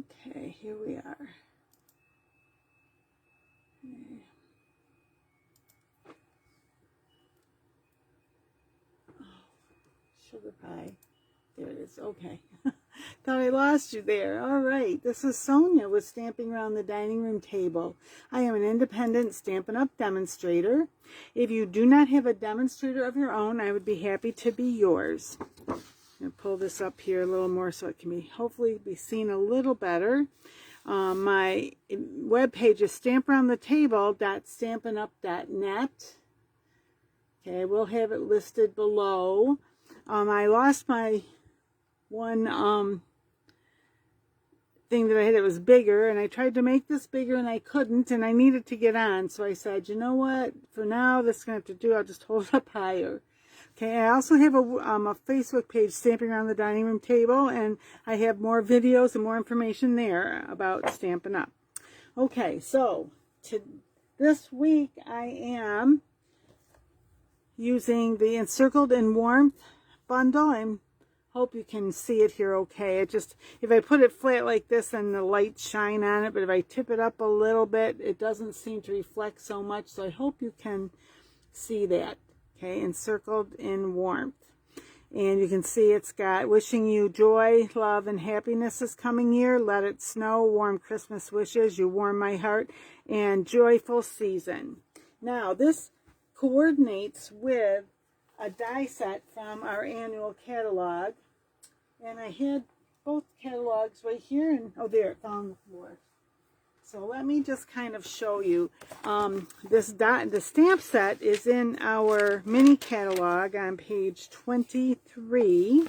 Okay, here we are. Okay. Oh, sugar pie. There it is. Okay. Thought I lost you there. All right. This is Sonia with Stamping Around the Dining Room Table. I am an independent Stampin' Up! Demonstrator. If you do not have a demonstrator of your own, I would be happy to be yours. I'm going to pull this up here a little more so it can be hopefully be seen a little better. My webpage is stamparoundthetable.stampinup.net. Okay, we'll have it listed below. I lost my one thing that I had. It was bigger, and I tried to make this bigger and I couldn't, and I needed to get on, so I said, you know what, for now this is gonna have to do. I'll just hold it up higher. Okay, I also have a Facebook page, Stamping Around the Dining Room Table, and I have more videos and more information there about Stampin' Up. Okay, so this week I am using the Encircled in Warmth bundle. I hope you can see it here okay. It just, if I put it flat like this, then the lights shine on it, but if I tip it up a little bit, it doesn't seem to reflect so much, so I hope you can see that. Okay, Encircled in Warmth. And you can see it's got wishing you joy, love, and happiness this coming year. Let it snow, warm Christmas wishes, you warm my heart, and joyful season. Now, this coordinates with a die set from our annual catalog, and I had both catalogs right here, and oh, there, it fell on the floor. So let me just kind of show you. The stamp set is in our mini catalog on page 23.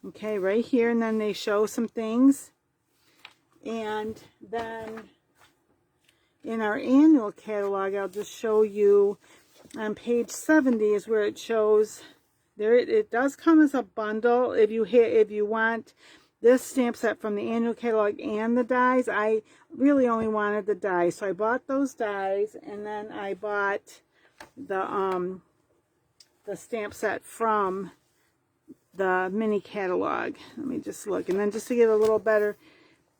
Okay, right here, and then they show some things. And then in our annual catalog, I'll just show you on page 70 is where it shows there. It does come as a bundle if you want this stamp set from the annual catalog and the dies. I really only wanted the dies, so I bought those dies, and then I bought the stamp set from the mini catalog. Let me just look, and then just to get a little better.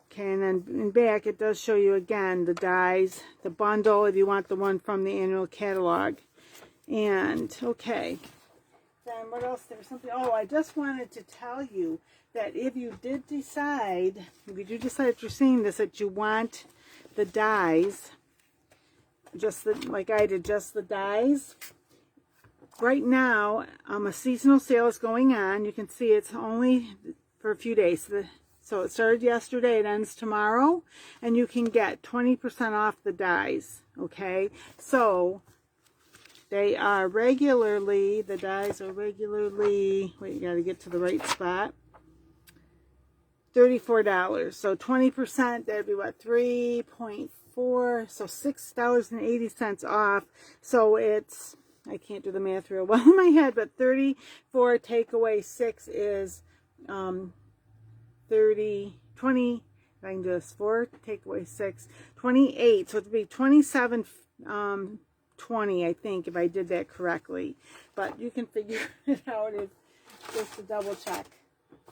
Okay, and then in back it does show you again the dies, the bundle if you want the one from the annual catalog. And okay, then what else? There was something. Oh, I just wanted to tell you that if you do decide after seeing this that you want the dies, like I did, just the dies. Right now, a seasonal sale is going on. You can see it's only for a few days. So it started yesterday, it ends tomorrow, and you can get 20% off the dies. Okay, so they are regularly, the dies are regularly, wait, you got to get to the right spot, $34. So 20%, that'd be what, 3.4, so $6.80 off. So it's, I can't do the math real well in my head, but 34 take away 6 is 20, if I can do this, 4 take away 6, 28. So it'd be 27, 20, I think, if I did that correctly. But you can figure it out just to double check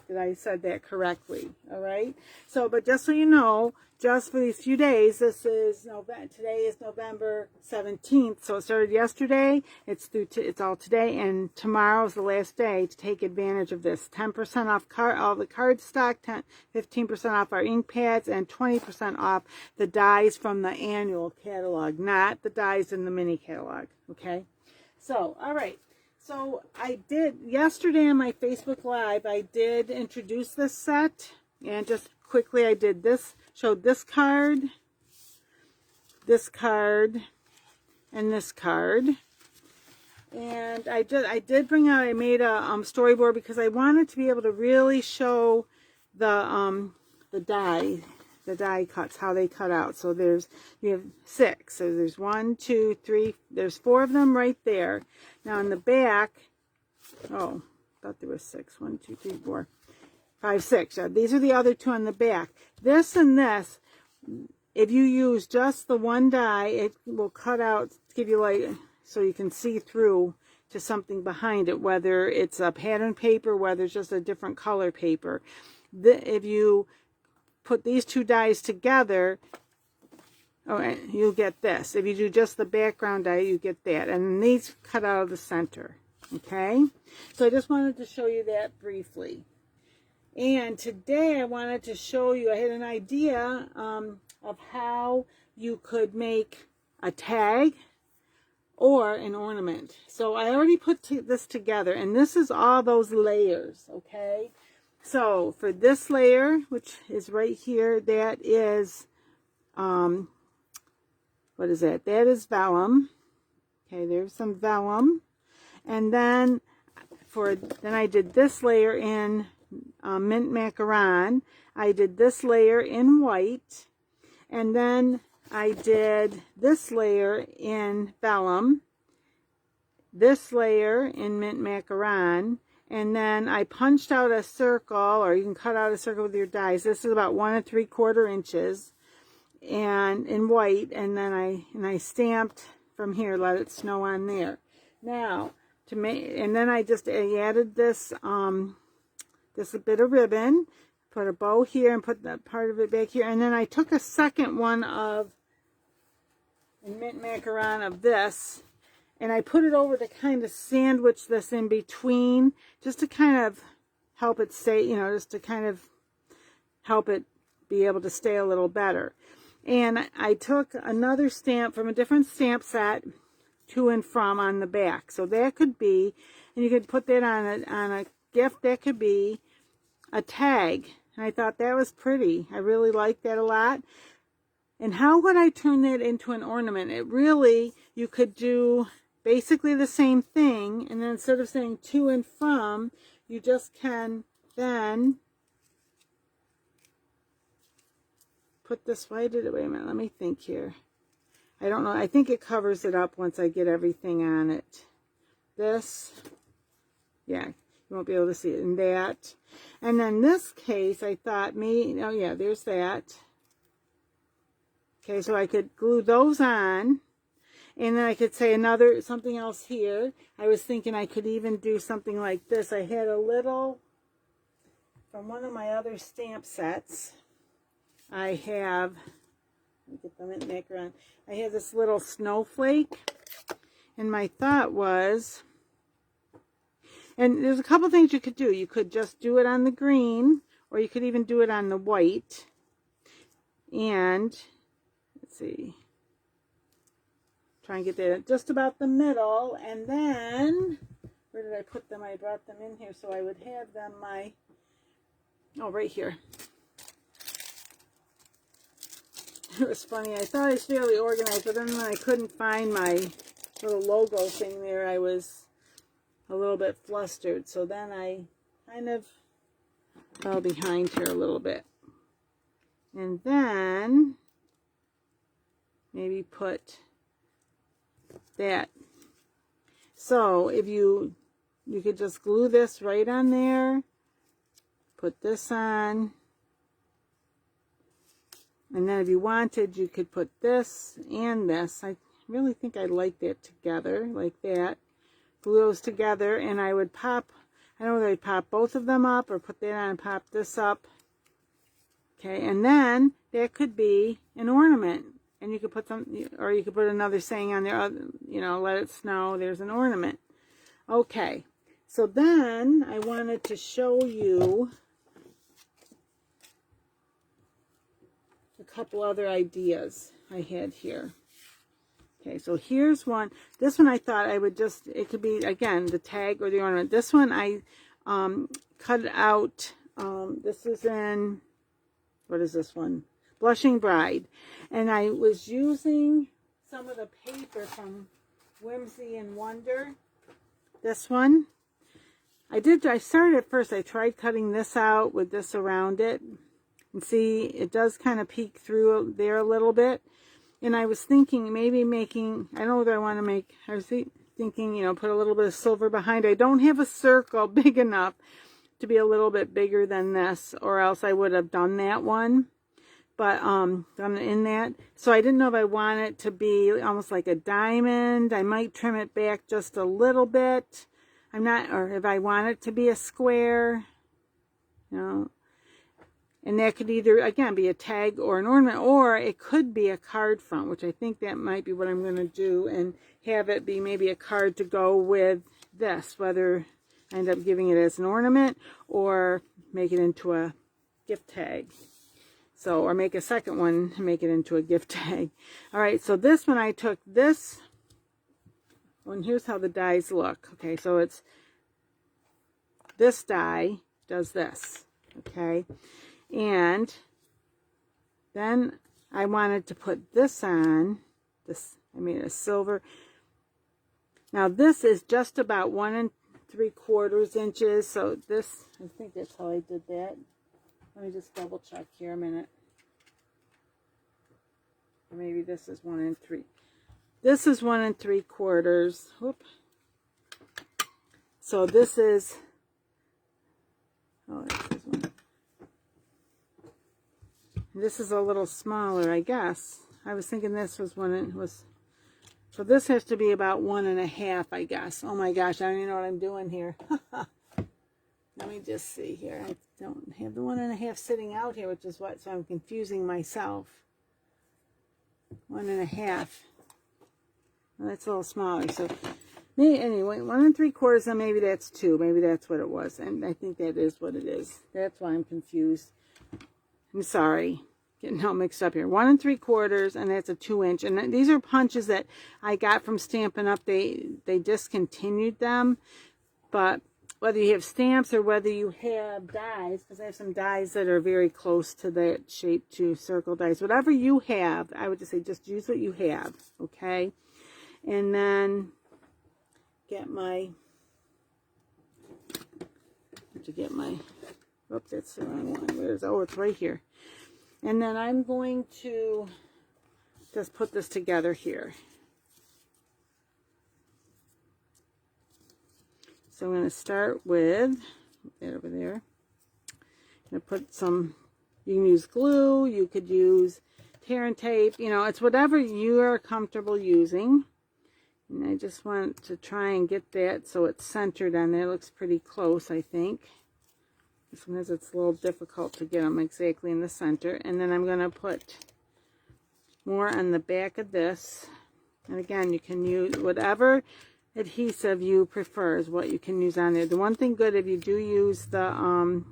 that I said that correctly. All right. So, but just so you know, just for these few days, this is today is November 17th. So it started yesterday. It's all today, and tomorrow is the last day to take advantage of this. 10% off all the card stock, 15% off our ink pads, and 20% off the dies from the annual catalog, not the dies in the mini catalog. Okay. So, all right. So I did, yesterday on my Facebook Live, I did introduce this set, and just quickly I did this, showed this card, and this card. And I did bring out, I made a storyboard because I wanted to be able to really show the die cuts, how they cut out. So you have 6. So there's 1, 2, 3, there's 4 of them right there. Now in the back, oh, I thought there was 6. 1, 2, 3, 4, 5, 6. These are the other 2 on the back. This and this, if you use just the one die, it will cut out, give you like, so you can see through to something behind it, whether it's a pattern paper, whether it's just a different color paper. If you put these two dies together, you'll get this. If you do just the background die, you get that. And these cut out of the center. Okay? So I just wanted to show you that briefly. And today I wanted to show you, I had an idea of how you could make a tag or an ornament. So I already put this together, and this is all those layers, okay? So for this layer, which is right here, that is, what is that? That is vellum. Okay, there's some vellum. And then I did this layer in Mint Macaron. I did this layer in white. And then I did this layer in vellum, this layer in Mint Macaron, and then I punched out a circle, or you can cut out a circle with your dies. This is about 1 3/4 inches, and in white, and then I stamped from here, let it snow on there. Now to make, and then I added this this bit of ribbon, put a bow here, and put that part of it back here, and then I took a second one of Mint Macaron of this, and I put it over to kind of sandwich this in between, just to kind of help it stay, you know, just to kind of help it be able to stay a little better. And I took another stamp from a different stamp set, to and from, on the back. So that could be, and you could put that on a gift, that could be a tag. And I thought that was pretty. I really liked that a lot. And how would I turn that into an ornament? It really, you could do basically the same thing, and then instead of saying to and from, you just can then put this, wait a minute, let me think here. I don't know, I think it covers it up once I get everything on it. This, yeah, you won't be able to see it in that. And then this case, I thought oh yeah, there's that. Okay, so I could glue those on, and then I could say something else here. I was thinking I could even do something like this. I had a little, from one of my other stamp sets, I have, let me get them in Macaron. I have this little snowflake, and my thought was, and there's a couple things you could do. You could just do it on the green, or you could even do it on the white. And let's see, try and get that just about the middle, and then where did I put them? I brought them in here so I would have them right here. It was funny, I thought I was fairly organized, but then when I couldn't find my little logo thing there, I was a little bit flustered, so then I kind of fell behind here a little bit. And then maybe put that. So if you could just glue this right on there, put this on, and then if you wanted, you could put this and this. I really think I like that together, like that. Glue those together, and I would pop, I don't know whether I'd pop both of them up or put that on and pop this up. Okay, and then that could be an ornament. And you could put some, or you could put another saying on there, you know, let it snow, there's an ornament. Okay, so then I wanted to show you a couple other ideas I had here. Okay, so here's one. This one I thought I would just, it could be, again, the tag or the ornament. This one I cut out, this is in, what is this one? Blushing Bride. And I was using some of the paper from Whimsey Wonder. This one. I started at first, I tried cutting this out with this around it. And see, it does kind of peek through there a little bit. And I was thinking maybe making, I don't know whether I want to make, I was thinking, you know, put a little bit of silver behind. I don't have a circle big enough to be a little bit bigger than this, or else I would have done that one. But done in that. So I didn't know if I want it to be almost like a diamond. I might trim it back just a little bit. I'm not, or if I want it to be a square, you know. And that could either, again, be a tag or an ornament, or it could be a card front, which I think that might be what I'm going to do, and have it be maybe a card to go with this, whether I end up giving it as an ornament or make it into a gift tag. So, or make a second one and make it into a gift tag. All right, so this one, I took this one. Here's how the dies look. Okay, so it's this die does this. Okay, and then I wanted to put this on. This, I made a silver. Now this is just about 1 3/4 inches. So this, I think that's how I did that. Let me just double check here a minute. Or maybe this is 1 3. This is 1 3/4. Whoop. So this is, oh, this is one. This is a little smaller, I guess. I was thinking this was so this has to be about 1 1/2, I guess. Oh my gosh, I don't even know what I'm doing here. Let me just see here. I don't have the 1 1/2 sitting out here, which is what, so I'm confusing myself. 1 1/2. Well, that's a little smaller. So maybe, anyway, 1 3/4, and maybe that's 2. Maybe that's what it was. And I think that is what it is. That's why I'm confused. I'm sorry. Getting all mixed up here. 1 3/4, and that's a 2 inch. And these are punches that I got from Stampin' Up. They discontinued them. But whether you have stamps or whether you have dies, because I have some dies that are very close to that shape too, circle dies. Whatever you have, I would just say just use what you have, okay? And then get my, oops, that's the wrong one. Where's, oh, it's right here. And then I'm going to just put this together here. So I'm going to start with that over there. I'm going to put some, you can use glue, you could use tear and tape, you know, it's whatever you are comfortable using. And I just want to try and get that so it's centered on there. It looks pretty close, I think. Sometimes it's a little difficult to get them exactly in the center. And then I'm going to put more on the back of this. And again, you can use whatever adhesive you prefer is what you can use on there. The one thing good, if you do use the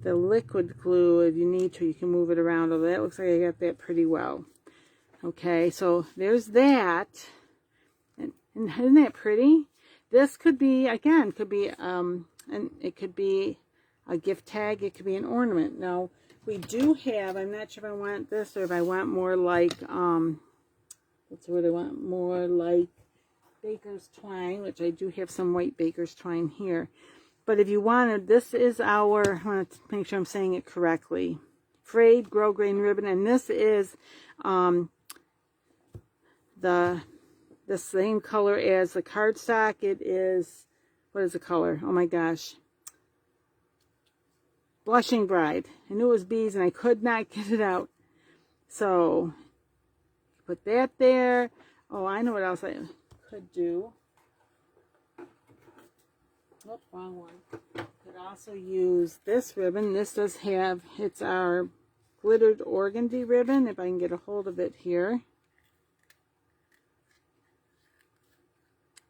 liquid glue, if you need to, you can move it around. Although that looks like I got that pretty well. Okay, so there's that. And isn't that pretty? This could be, again, could be and it could be a gift tag, it could be an ornament. Now, we do have, I'm not sure if I want this or if I want more like, what's what I want, more like baker's twine, which I do have some white baker's twine here. But if you wanted, this is our, I want to make sure I'm saying it correctly, frayed grosgrain ribbon, and this is the same color as the cardstock. It is, what is the color? Oh my gosh. Blushing Bride. I knew it was bees and I could not get it out. So, put that there. Oh, I know what else I could do. Nope, wrong one. Could also use this ribbon. This does have, it's our glittered organdy ribbon, if I can get a hold of it here.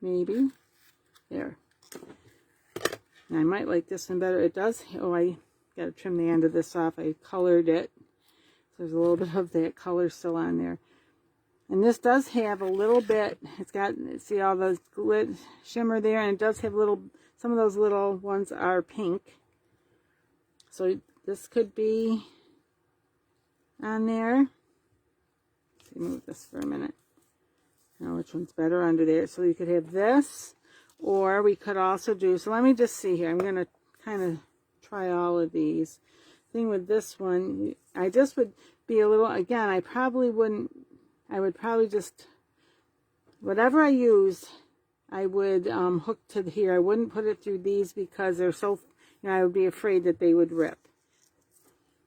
Maybe. There. And I might like this one better. It does, oh, I got to trim the end of this off. I colored it. So there's a little bit of that color still on there. And this does have a little bit, it's got, see all those shimmer there, and it does have little, some of those little ones are pink. So this could be on there. Let's see, move this for a minute. Now which one's better under there? So you could have this, or we could also do, so let me just see here. I'm going to kind of try all of these. Thing with this one, I just would be a little, again, I probably wouldn't, I would probably just, whatever I use, I would hook to here. I wouldn't put it through these because they're so, you know, I would be afraid that they would rip.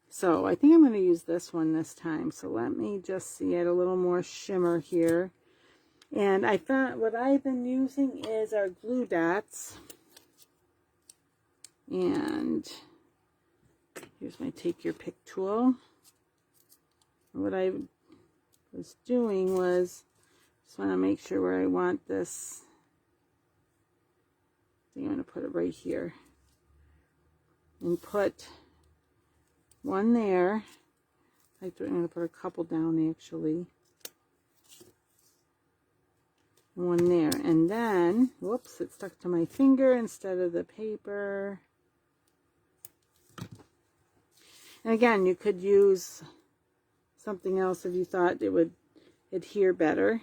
So I think I'm going to use this one this time. So let me just see, add a little more shimmer here. And I found what I've been using is our glue dots. And Here's my take your pick tool. What I was doing was just want to make sure where I want this. I think I'm going to put it right here and put one there. I'm going to put a couple down actually. One there, and then whoops, it stuck to my finger instead of the paper. And again, you could use something else if you thought it would adhere better.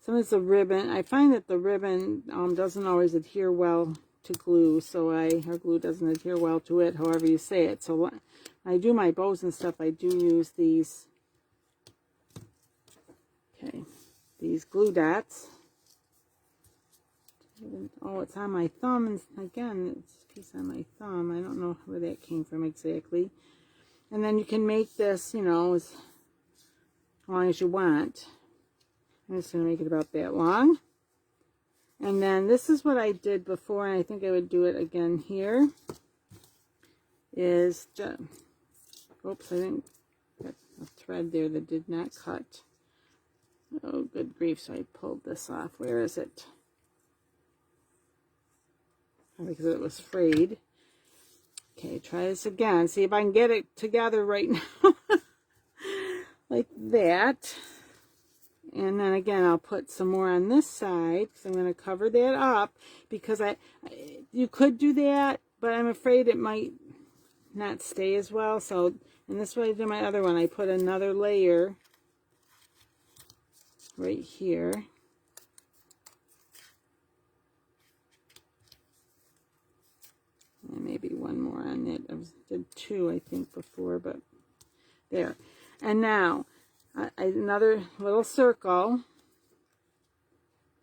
Sometimes the ribbon, I find that the ribbon doesn't always adhere well to glue, so or glue doesn't adhere well to it, however you say it. So when I do my bows and stuff, I do use these, okay, these glue dots. Oh, it's on my thumb, and again, it's a piece on my thumb. I don't know where that came from exactly. And then you can make this, you know, as long as you want. I'm just going to make it about that long. And then this is what I did before, and I think I would do it again here. Is just, oops, I didn't get a thread there that did not cut. Oh, good grief, so I pulled this off. Where is it? Because it was frayed. Okay, try this again. See if I can get it together right now. Like that. And then again, I'll put some more on this side because I'm going to cover that up, because you could do that, but I'm afraid it might not stay as well. So, and this way I did my other one. I put another layer right here. And maybe one more on it. I did two, I think, before, but there. And now, another little circle,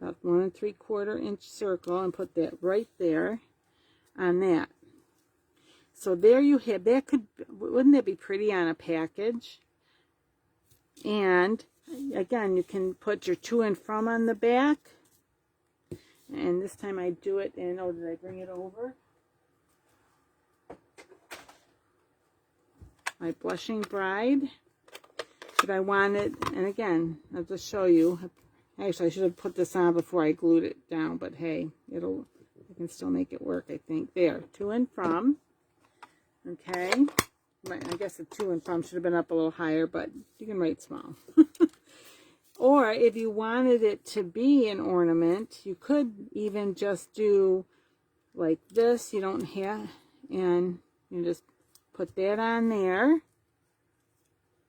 about 1 3/4 inch circle, and put that right there on that. So there you have, that could, wouldn't that be pretty on a package? And again, you can put your to and from on the back. And this time I do it in, oh, did I bring it over? My Blushing Bride. But I wanted, and again, I'll just show you. Actually, I should have put this on before I glued it down, but hey, I can still make it work, I think. There, to and from. Okay. I guess the to and from should have been up a little higher, but you can write small. Or if you wanted it to be an ornament, you could even just do like this. You don't have, and you just put that on there.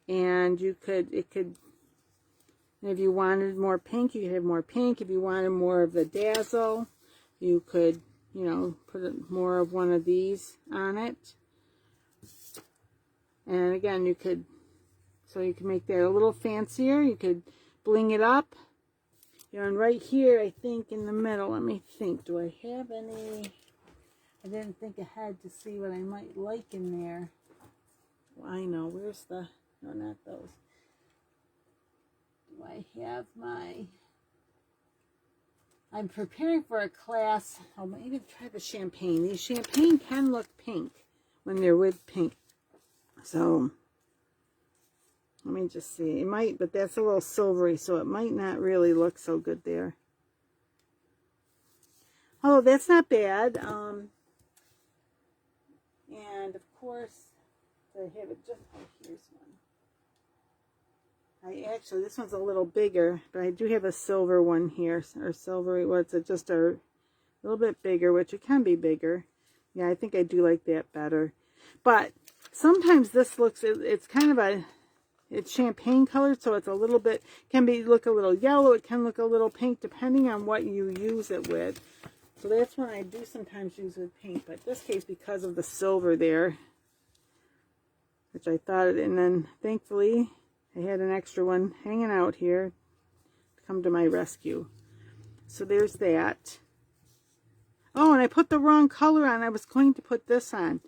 And you could, if you wanted more pink, you could have more pink. If you wanted more of the dazzle, you could, you know, put more of one of these on it. And again, you could, so you can make that a little fancier. You could bling it up. You know, and right here, I think in the middle, let me think, do I have any? I didn't think ahead to see what I might like in there. Well, I know, where's the, no, not those. Do I have my, I'm preparing for a class. I'll maybe try the champagne. These champagne can look pink when they're with pink. So, let me just see. It might, but that's a little silvery, so it might not really look so good there. Oh, that's not bad. And of course, I have it just, oh, here's one. Actually, this one's a little bigger, but I do have a silver one here, or silvery, well, it's just a little bit bigger, which it can be bigger. Yeah, I think I do like that better. But sometimes this looks, it's kind of a, it's champagne colored, so it's a little bit, can be, look a little yellow, it can look a little pink, depending on what you use it with. So that's one I do sometimes use with pink, but in this case, because of the silver there, which I thought, and then thankfully I had an extra one hanging out here to come to my rescue. So there's that. Oh, and I put the wrong color on. I was going to put this on.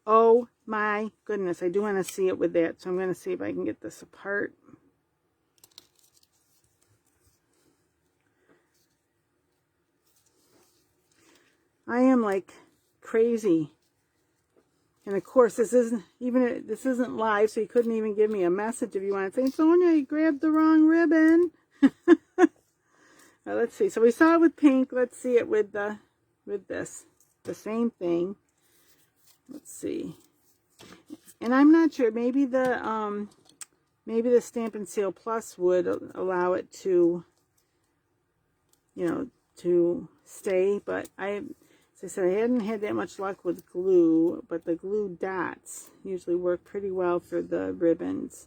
Oh my goodness, I do want to see it with that, so I'm going to see if I can get this apart. I am like crazy And of course, this isn't live, so you couldn't even give me a message if you want to say, Sonia, you grabbed the wrong ribbon. Let's see. So we saw it with pink. Let's see it with this. The same thing. Let's see. And I'm not sure. Maybe the Stampin' Seal Plus would allow it to, to stay. But as I said, I hadn't had that much luck with glue. But the glue dots usually work pretty well for the ribbons.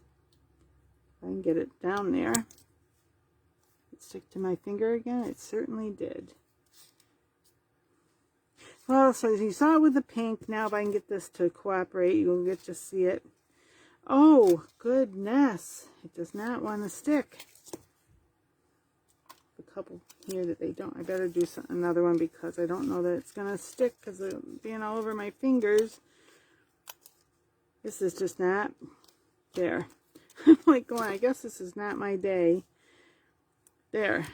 If I can get it down there. Stick to my finger again. It certainly did. Well, so as you saw it with the pink, now if I can get this to cooperate, you'll get to see it. Oh, goodness. It does not want to stick. A couple here that they don't. I better do another one because I don't know that it's going to stick because of being all over my fingers. This is just not there. I'm like going, I guess this is not my day. There.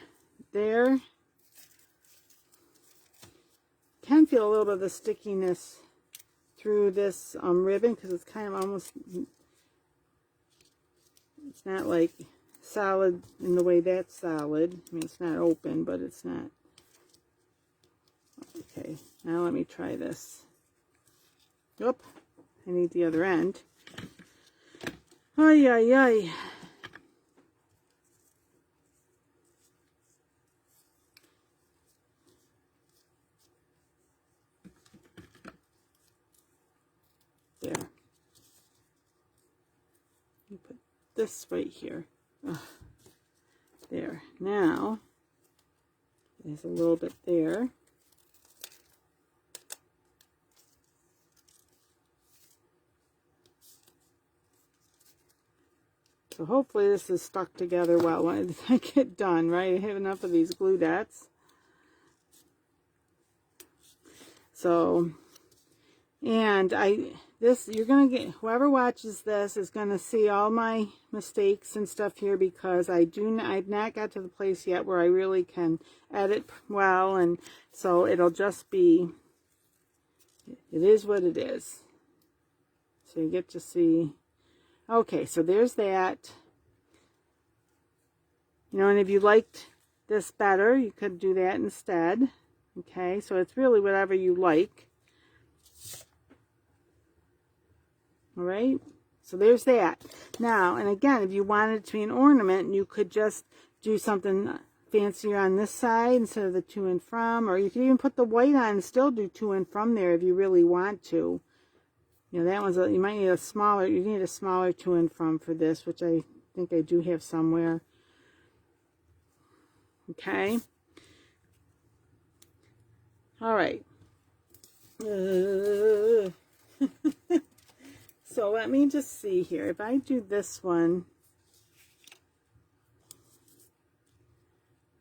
Can feel a little bit of the stickiness through this ribbon because it's kind of almost, it's not like solid in the way that's solid. I mean, it's not open, but it's not. Okay, now let me try this. Oop, I need the other end. Ay, ay, ay. There. You put this right here. Ugh. There. Now, there's a little bit there. So hopefully this is stuck together well when I get done, right? I have enough of these glue dots. So, and you're going to get, whoever watches this is going to see all my mistakes and stuff here because I've not got to the place yet where I really can edit well, and so it'll just be, it is what it is. So you get to see, okay, so there's that. And if you liked this better, you could do that instead. Okay, so it's really whatever you like. All right, so there's that. Now, and again, if you wanted it to be an ornament, you could just do something fancier on this side instead of the to and from, or you could even put the white on and still do to and from there if you really want to. That one's you might need a smaller. You need a smaller to and from for this, which I think I do have somewhere. Okay. All right. So let me just see here. If I do this one,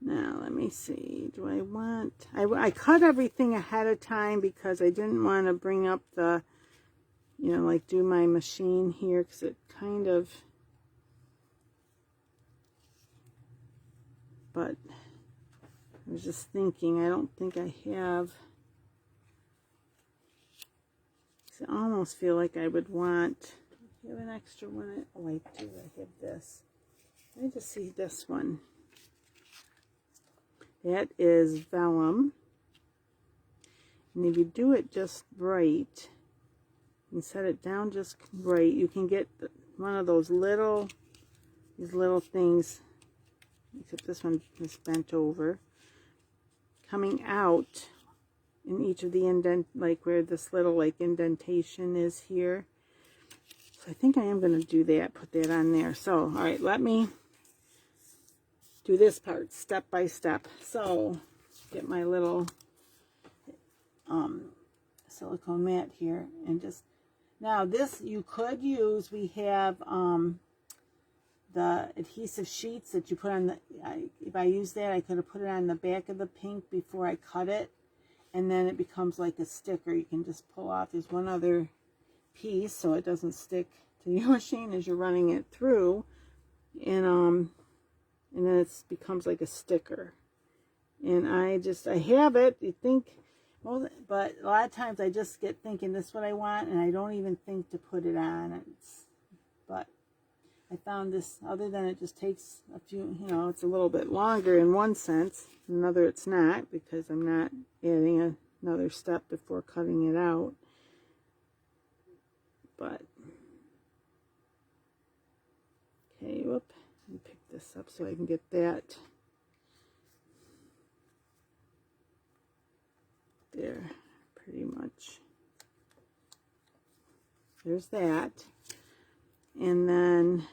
now let me see. Do I want? I cut everything ahead of time because I didn't want to bring up the, like do my machine here because it kind of. But I was just thinking. I don't think I have. I almost feel like I would want, I have an extra one. Oh, I do. I have this. Let me just see this one. That is Vellum. And if you do it just right, and set it down just right, you can get one of those these little things, except this one is bent over, coming out in each of the indent, like where this little like indentation is here. So I think I am going to do that, put that on there. So, all right, let me do this part step by step. So, get my little silicone mat here and just, now this you could use, we have the adhesive sheets that you put on the, if I use that, I could have put it on the back of the pink before I cut it. And then it becomes like a sticker. You can just pull off. There's one other piece so it doesn't stick to your machine as you're running it through. And then it becomes like a sticker. And I have it. You think, Well, but a lot of times I just get thinking this is what I want, and I don't even think to put it on. But I found this, other than it just takes a few, you know, it's a little bit longer in one sense. In another, it's not, because I'm not adding another step before cutting it out. But, okay, whoop, let me pick this up so I can get that. There, pretty much. There's that. And then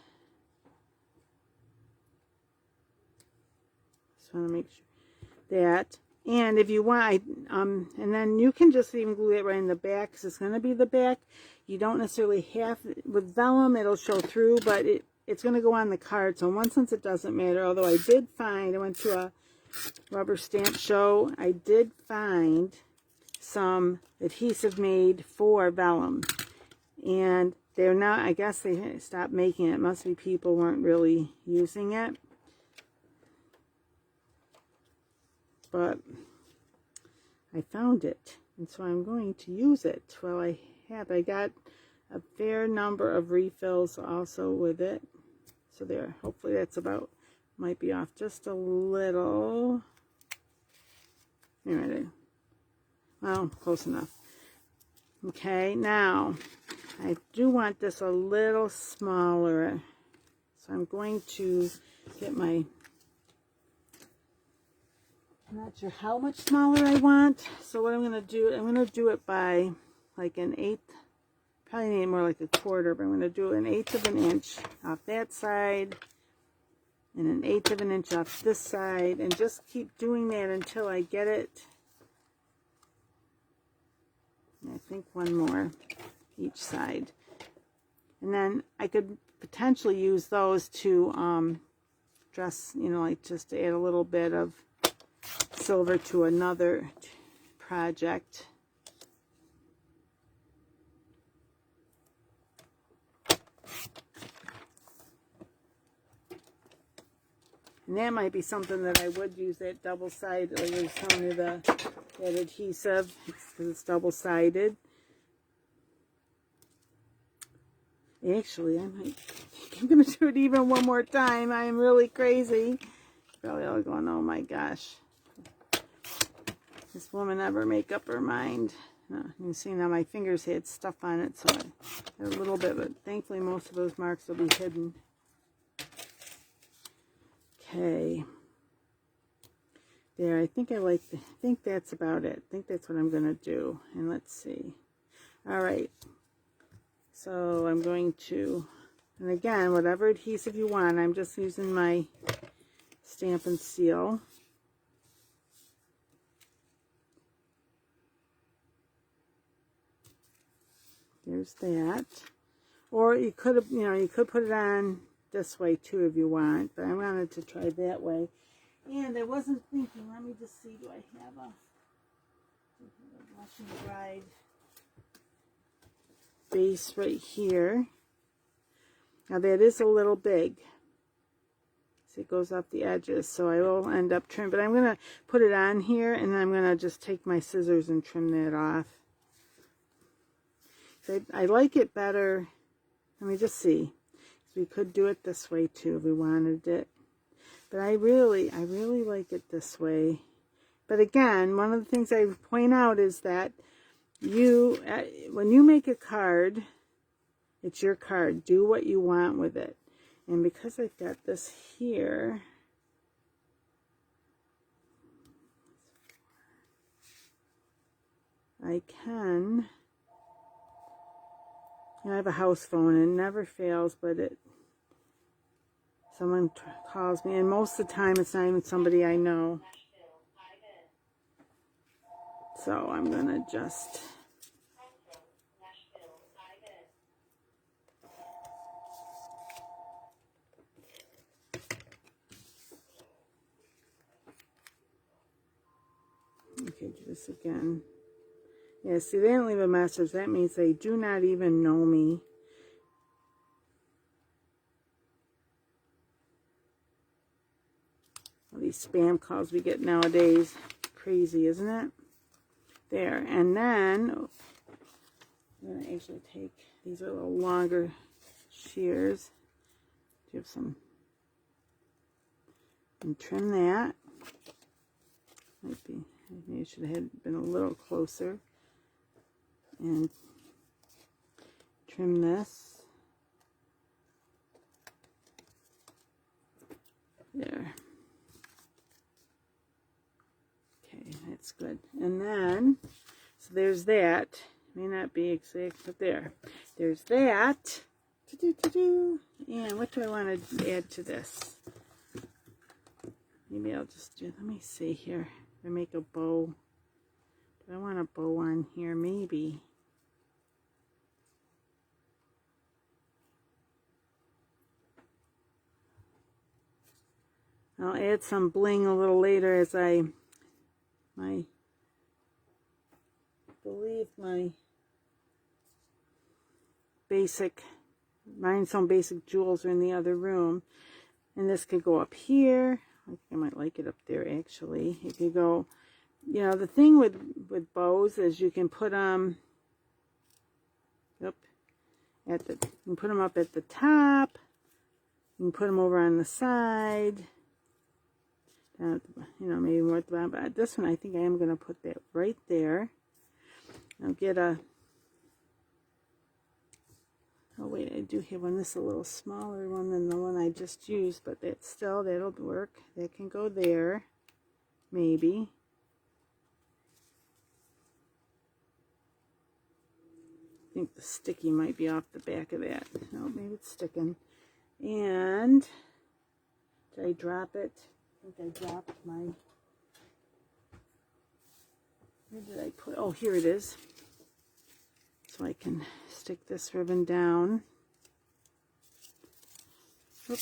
just want to make sure that. And if you want, and then you can just even glue it right in the back, because it's going to be the back. You don't necessarily have, with vellum, it'll show through, but it's going to go on the card. So in one sense, it doesn't matter. Although I did find, I went to a rubber stamp show, I did find some adhesive made for vellum. And they're not, I guess they stopped making it. It must be people weren't really using it. But I found it, and so I'm going to use it. Well, I got a fair number of refills also with it. So there, hopefully that's about, might be off just a little. Anyway, well, close enough. Okay, now I do want this a little smaller, so I'm going to get my, I'm not sure how much smaller I want, so what I'm going to do, I'm going to do it by like an eighth, probably need more like a quarter, but I'm going to do an eighth of an inch off that side, and an eighth of an inch off this side, and just keep doing that until I get it. And I think one more each side. And then I could potentially use those to dress, you know, like just to add a little bit of silver to another project. And that might be something that I would use, that double-sided, like I was telling you, that adhesive, because it's double-sided. Actually, I'm going to do it even one more time. I am really crazy. Probably all going, oh my gosh. This woman never make up her mind. You can see now my fingers had stuff on it, so a little bit, but thankfully most of those marks will be hidden. Okay. There, I think that's about it. I think that's what I'm going to do. And let's see. All right. So I'm going to, and again, whatever adhesive you want, I'm just using my Stampin' Seal. There's that. Or you could have, you could put it on this way too if you want, but I wanted to try that way. And I wasn't thinking, let me just see, do I have a wash and dried base right here? Now that is a little big. See, it goes off the edges, so I will end up trimming, but I'm going to put it on here, and then I'm going to just take my scissors and trim that off. So I like it better. Let me just see. So we could do it this way too if we wanted it. But I really like it this way. But again, one of the things I point out is that when you make a card, it's your card. Do what you want with it. And because I've got this here, I can, I have a house phone and it never fails, but someone calls me, and most of the time it's not even somebody I know. So I'm going to just, okay, do this again. Yeah, see, they didn't leave a message. That means they do not even know me. All these spam calls we get nowadays. Crazy, isn't it? there. And then I'm going to actually take, these are a little longer shears. Give some, and trim that. Maybe I should have been a little closer. And trim this. There. Okay, that's good. And then, so there's that. May not be exact, but there's that. And what do I want to add to this? Maybe I'll just do, let me see here. I make a bow. Do I want a bow on here? Maybe. I'll add some bling a little later as I believe my basic rhinestone basic jewels are in the other room. And this could go up here. I think I might like it up there actually. It could go, you know, the thing with bows is you can put them up at the, you can put them up at the top. You can put them over on the side. You know, maybe more at the bottom. But this one, I think I am going to put that right there. I'll get a, oh wait, I do have one. This is a little smaller one than the one I just used, but that's still, that'll work. That can go there, maybe. I think the sticky might be off the back of that. No, maybe it's sticking. And did I drop it? I think I dropped my, where did I put, oh, here it is. So I can stick this ribbon down. Oop.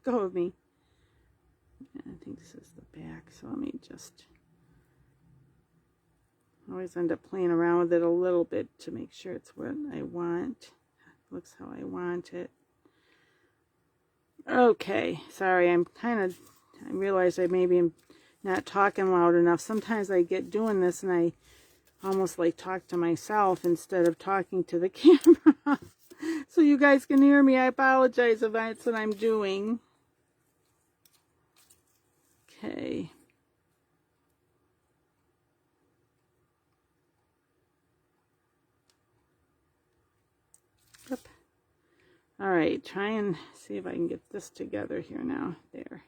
Go with me. I think this is the back, so let me just, I always end up playing around with it a little bit to make sure it's what I want. Looks how I want it. Okay, sorry, I realize I maybe am not talking loud enough. Sometimes I get doing this and I almost like talk to myself instead of talking to the camera. So you guys can hear me. I apologize if that's what I'm doing. Okay. Yep. All right, try and see if I can get this together here now. There.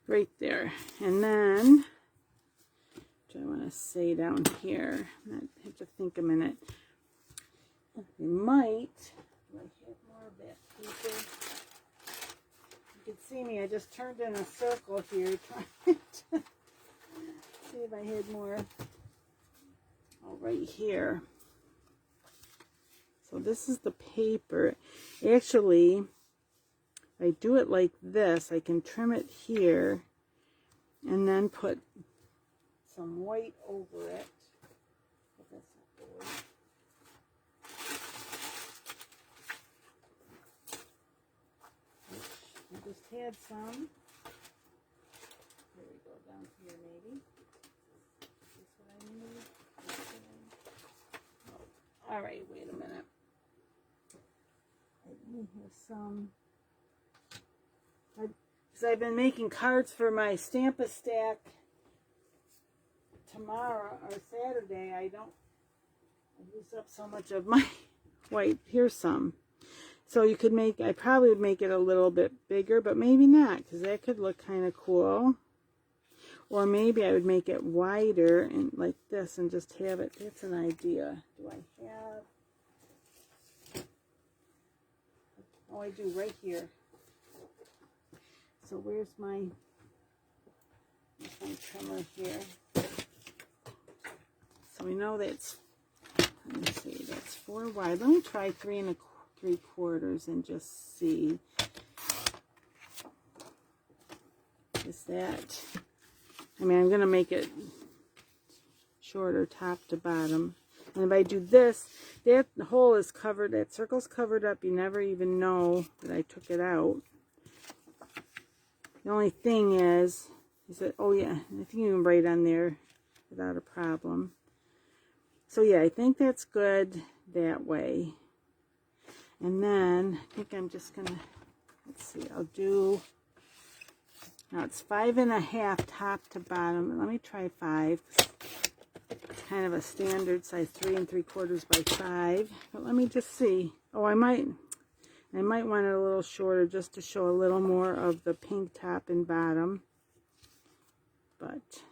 Right there. And then, what do I want to say down here? I have to think a minute. We might, do I have more of that paper? You can see me, I just turned in a circle here trying to see if I had more. Oh, right here. So this is the paper. Actually, if I do it like this, I can trim it here and then put some white over it. But that's not the white. I just had some. There we go, down here maybe. Is this what I need? Oh. All right, wait a minute. I have some. Because I've been making cards for my Stampin' Stack tomorrow or Saturday. I use up so much of my white. Here's some. So you could make, I probably would make it a little bit bigger, but maybe not, because that could look kind of cool. Or maybe I would make it wider and like this and just have it. That's an idea. Do I have? Oh, I do right here. So where's my trimmer here? So we know that's, let me see, that's 4 wide. Let me try 3 3/4 and just see. Is that, I mean, I'm going to make it shorter top to bottom. And if I do this, that hole is covered, that circle's covered up. You never even know that I took it out. The only thing is that, oh yeah, I think you can write on there without a problem. So yeah, I think that's good that way. And then I think I'm just gonna, let's see, I'll do, now it's 5.5 top to bottom. Let me try 5. It's kind of a standard size 3 3/4 by 5. But let me just see. Oh, I might want it a little shorter just to show a little more of the pink top and bottom. But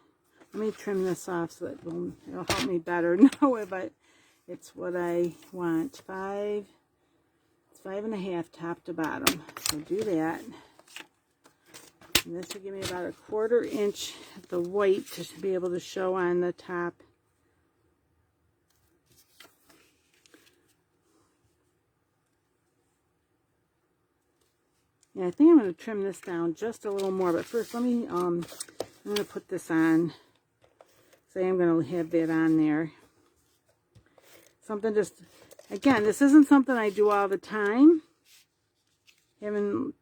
let me trim this off so that it'll help me better know if it's what I want. It's 5.5 top to bottom. So do that. And this will give me about 1/4 inch of the white to be able to show on the top. Yeah, I think I'm going to trim this down just a little more. But first, let me, I'm going to put this on. So I am going to have that on there. Something just, again, this isn't something I do all the time. Having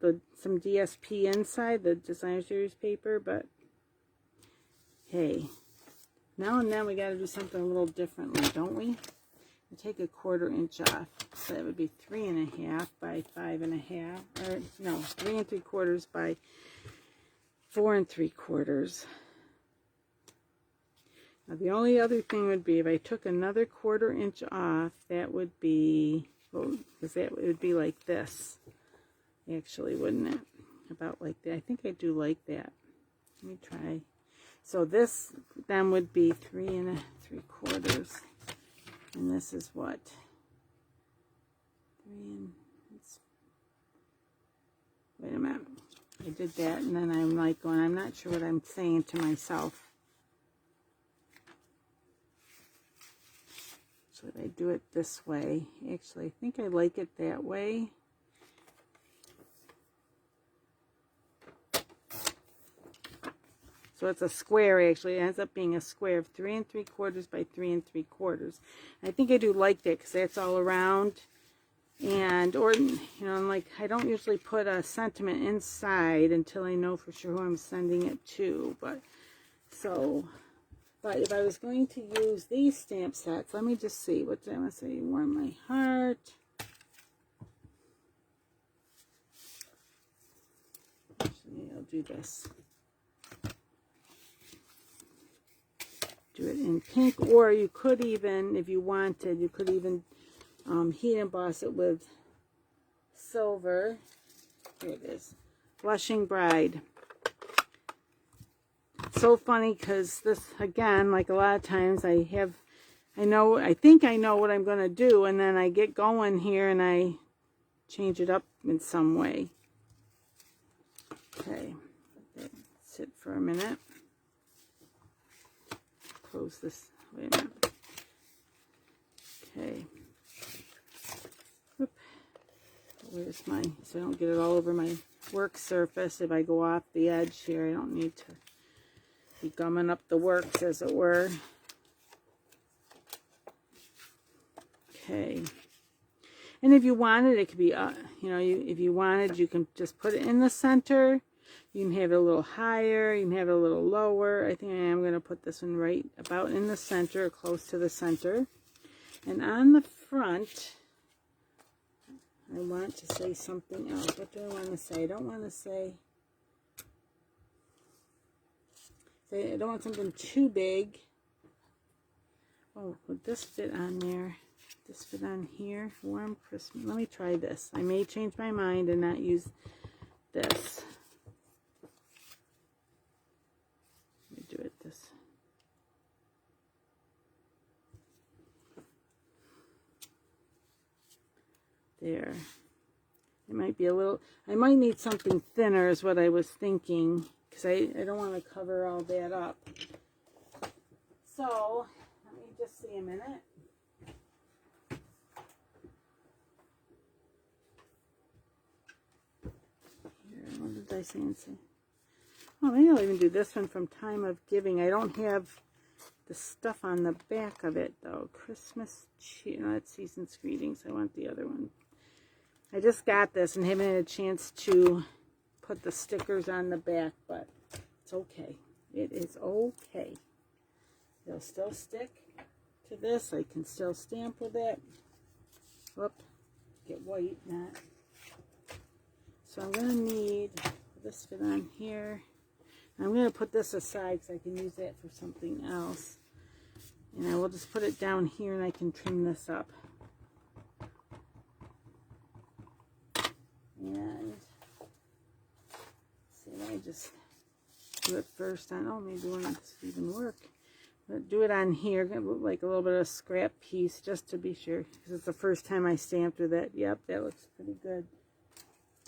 some DSP inside, the designer series paper, but hey, now and then we got to do something a little differently, don't we? We take 1/4 inch off, so that would be 3.5 by 5.5, or no, 3 3/4 by 4 3/4. Now the only other thing would be if I took another 1/4 inch off, that would be, well, because that would be like this. Actually, wouldn't it? About like that. I think I do like that. Let me try. So this then would be 3 3/4, and this is what? 3 wait a minute. I did that, and then I'm like going, I'm not sure what I'm saying to myself. So if I do it this way, actually, I think I like it that way. So it's a square, actually. It ends up being a square of 3 3/4 by 3 3/4. I think I do like that because that's all around. And, or, you know, I'm like, I don't usually put a sentiment inside until I know for sure who I'm sending it to. But if I was going to use these stamp sets, let me just see. What did I want to say? Warm My Heart. Actually, I'll do this. Do it in pink, or you could even, if you wanted, you could even heat emboss it with silver. Here it is, Blushing Bride. It's so funny because this, again, like a lot of times I think I know what I'm going to do, and then I get going here and I change it up in some way. Okay, let that sit for a minute. Close this. Wait a minute. Okay. Oop. Where's my, so I don't get it all over my work surface. If I go off the edge here, I don't need to be gumming up the works, as it were. Okay. And if you wanted, it could be, you know, if you wanted, you can just put it in the center. You can have it a little higher, you can have it a little lower. I think I am going to put this one right about in the center, close to the center. And on the front, I want to say something else. What do I want to say? I don't want to say, I don't want something too big. Oh, would this fit on there? This fit on here? Warm Christmas. Let me try this. I may change my mind and not use this. Do it this. There. It might be a little, I might need something thinner is what I was thinking, because I don't want to cover all that up. So, let me just see a minute. Here, what did I say and say? Oh, maybe I'll even do this one from Time of Giving. I don't have the stuff on the back of it, though. Christmas cheer. No, that's Season's Greetings. I want the other one. I just got this and haven't had a chance to put the stickers on the back, but it's okay. It is okay. They'll still stick to this. I can still stamp with it. Whoop, get white, not. So I'm going to need this fit on here. I'm going to put this aside because I can use that for something else. And I will just put it down here and I can trim this up. And see, let me just do it first on, oh, maybe one of this would even work. But do it on here, like a little bit of a scrap piece, just to be sure, because it's the first time I stamped with it. Yep, that looks pretty good.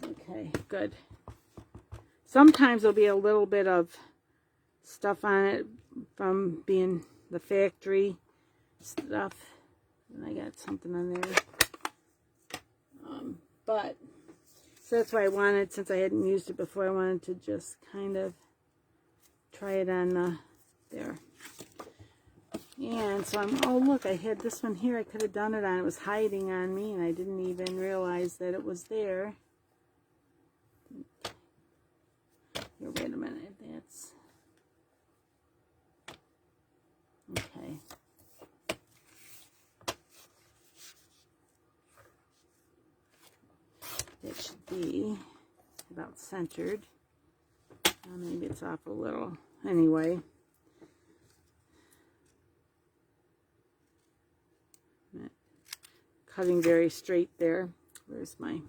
Okay, good. Sometimes there'll be a little bit of stuff on it from being the factory stuff. And I got something on there. But, so that's why I wanted, since I hadn't used it before, I wanted to just kind of try it on there. And so oh look, I had this one here I could have done it on. It was hiding on me and I didn't even realize that it was there. Here, wait a minute, that's, okay. That should be about centered. Maybe it's off a little. Anyway. Cutting very straight there. Where's my,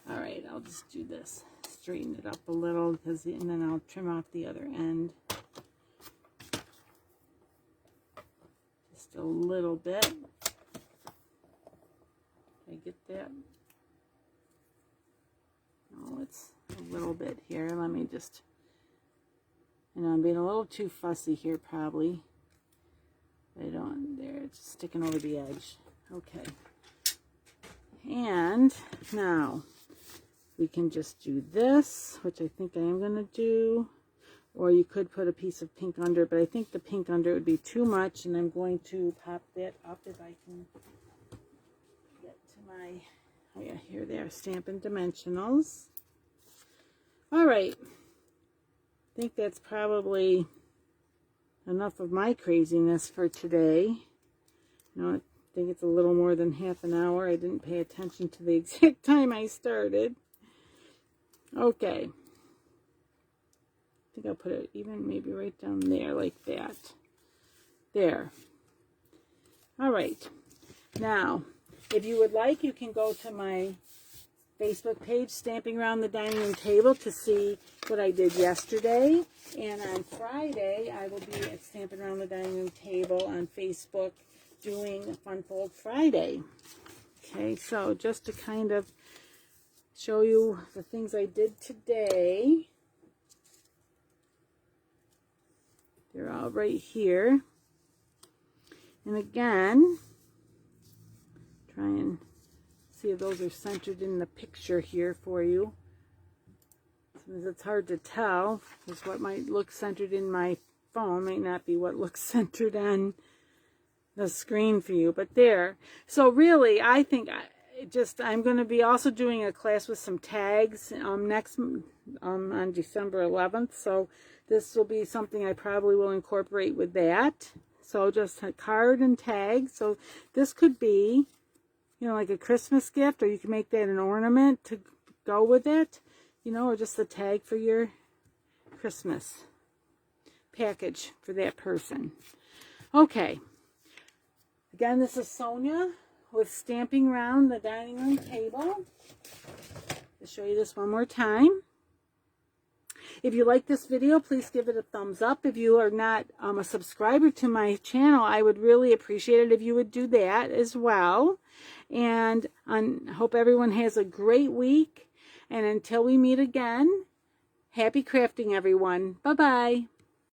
all right, I'll just do this. Straighten it up a little, because, and then I'll trim off the other end. Just a little bit. Can I get that? Oh, it's a little bit here. Let me just, you know, I'm being a little too fussy here probably. I don't, there, it's sticking over the edge. Okay. And now we can just do this, which I think I am going to do. Or you could put a piece of pink under, but I think the pink under would be too much, and I'm going to pop that up if I can get to my, oh yeah, here they are, Stampin' Dimensionals. All right. I think that's probably enough of my craziness for today. You know, I think it's a little more than half an hour. I didn't pay attention to the exact time I started. Okay. I think I'll put it even maybe right down there like that. There. All right. Now, if you would like, you can go to my Facebook page, Stamping Around the Dining Room Table, to see what I did yesterday. And on Friday, I will be at Stamping Around the Dining Room Table on Facebook doing Fun Fold Friday. Okay, so just to kind of show you the things I did today. They're all right here. And again, try and see if those are centered in the picture here for you. Sometimes it's hard to tell, because what might look centered in my phone might not be what looks centered on the screen for you, but there. So really, I think I'm going to be also doing a class with some tags next on December 11th. So this will be something I probably will incorporate with that. So just a card and tag. So this could be, you know, like a Christmas gift, or you can make that an ornament to go with it, you know, or just a tag for your Christmas package for that person. Okay. Again, this is Sonia with Stamping Around the Dining Room Table. I'll show you this one more time. If you like this video, please give it a thumbs up. If you are not a subscriber to my channel, I would really appreciate it if you would do that as well. And I hope everyone has a great week. And until we meet again, happy crafting, everyone. Bye-bye.